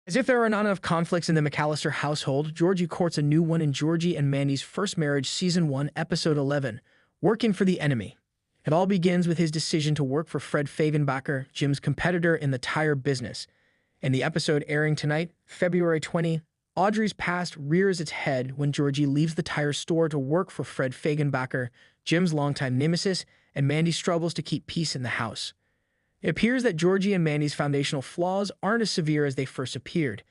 As if there are not enough conflicts in the McAllister household, Georgie courts a new one in Georgie and Mandy's First Marriage Season 1, Episode 11, Working for the Enemy. It all begins with his decision to work for Fred Fagenbacher, Jim's competitor in the tire business. In the episode airing tonight, February 20, Audrey's past rears its head when Georgie leaves the tire store to work for Fred Fagenbacher, Jim's longtime nemesis, and Mandy struggles to keep peace in the house. It appears that Georgie and Mandy's foundational flaws aren't as severe as they first appeared.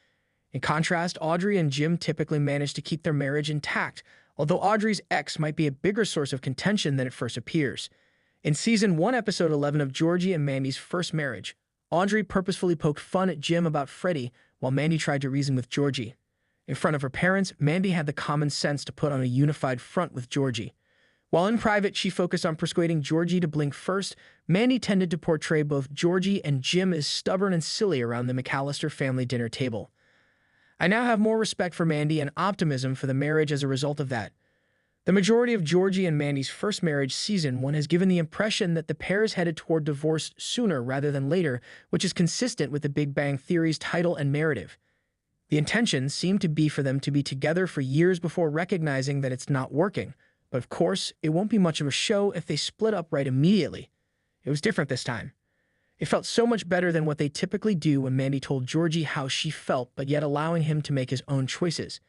In contrast, Audrey and Jim typically manage to keep their marriage intact, although Audrey's ex might be a bigger source of contention than it first appears. In Season 1, Episode 11 of Georgie and Mandy's First Marriage, Audrey purposefully poked fun at Jim about Freddie while Mandy tried to reason with Georgie. In front of her parents, Mandy had the common sense to put on a unified front with Georgie. While in private, she focused on persuading Georgie to blink first. Mandy tended to portray both Georgie and Jim as stubborn and silly around the McAllister family dinner table. I now have more respect for Mandy and optimism for the marriage as a result of that. The majority of Georgie and Mandy's First Marriage Season 1 has given the impression that the pair is headed toward divorce sooner rather than later, which is consistent with the Big Bang Theory's title and narrative. The intention seemed to be for them to be together for years before recognizing that it's not working. But of course, it won't be much of a show if they split up right immediately. It was different this time. It felt so much better than what they typically do when Mandy told Georgie how she felt, but yet allowing him to make his own choices.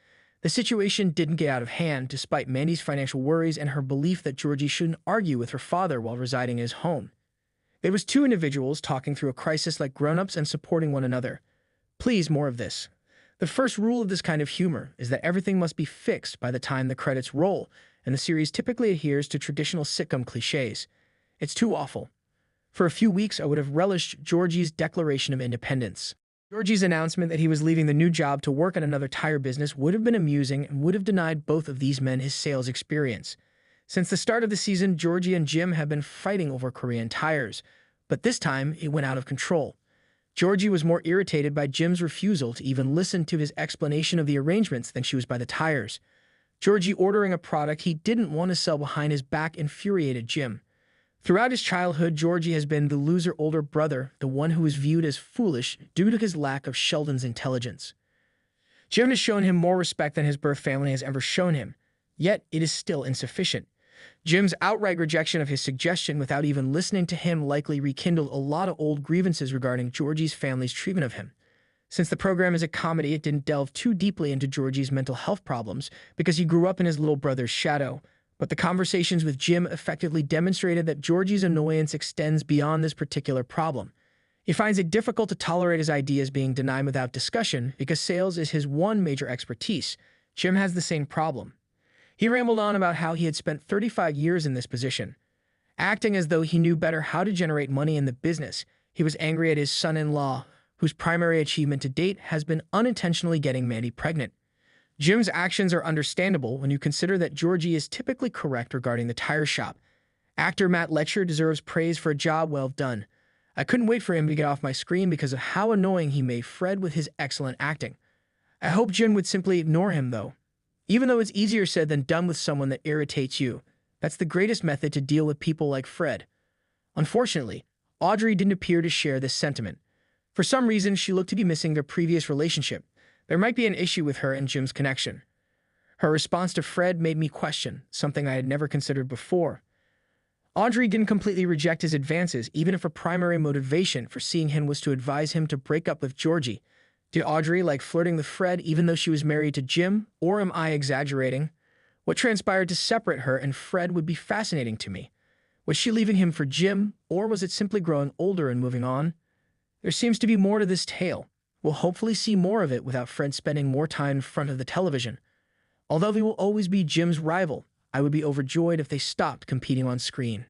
The situation didn't get out of hand, despite Mandy's financial worries and her belief that Georgie shouldn't argue with her father while residing in his home. It was two individuals talking through a crisis like grown-ups and supporting one another. Please, more of this. The first rule of this kind of humor is that everything must be fixed by the time the credits roll, and the series typically adheres to traditional sitcom cliches. It's too awful. For a few weeks, I would have relished Georgie's declaration of independence. Georgie's announcement that he was leaving the new job to work at another tire business would have been amusing and would have denied both of these men his sales experience. Since the start of the season, Georgie and Jim have been fighting over Korean tires, but this time it went out of control. Georgie was more irritated by Jim's refusal to even listen to his explanation of the arrangements than she was by the tires. Georgie ordering a product he didn't want to sell behind his back infuriated Jim. Throughout his childhood, Georgie has been the loser older brother, the one who was viewed as foolish due to his lack of Sheldon's intelligence. Jim has shown him more respect than his birth family has ever shown him, yet it is still insufficient. Jim's outright rejection of his suggestion without even listening to him likely rekindled a lot of old grievances regarding Georgie's family's treatment of him. Since the program is a comedy, it didn't delve too deeply into Georgie's mental health problems because he grew up in his little brother's shadow. But the conversations with Jim effectively demonstrated that Georgie's annoyance extends beyond this particular problem. He finds it difficult to tolerate his ideas being denied without discussion because sales is his one major expertise. Jim has the same problem. He rambled on about how he had spent 35 years in this position. Acting as though he knew better how to generate money in the business, he was angry at his son-in-law, whose primary achievement to date has been unintentionally getting Mandy pregnant. Jim's actions are understandable when you consider that Georgie is typically correct regarding the tire shop. Actor Matt Letcher deserves praise for a job well done. I couldn't wait for him to get off my screen because of how annoying he made Fred with his excellent acting. I hope Jim would simply ignore him, though. Even though it's easier said than done with someone that irritates you, that's the greatest method to deal with people like Fred. Unfortunately, Audrey didn't appear to share this sentiment. For some reason, she looked to be missing their previous relationship. There might be an issue with her and Jim's connection. Her response to Fred made me question something I had never considered before. Audrey didn't completely reject his advances, even if her primary motivation for seeing him was to advise him to break up with Georgie. Did Audrey like flirting with Fred even though she was married to Jim, or am I exaggerating? What transpired to separate her and Fred would be fascinating to me. Was she leaving him for Jim, or was it simply growing older and moving on? There seems to be more to this tale. We'll hopefully see more of it without Fred spending more time in front of the television. Although he will always be Jim's rival, I would be overjoyed if they stopped competing on screen.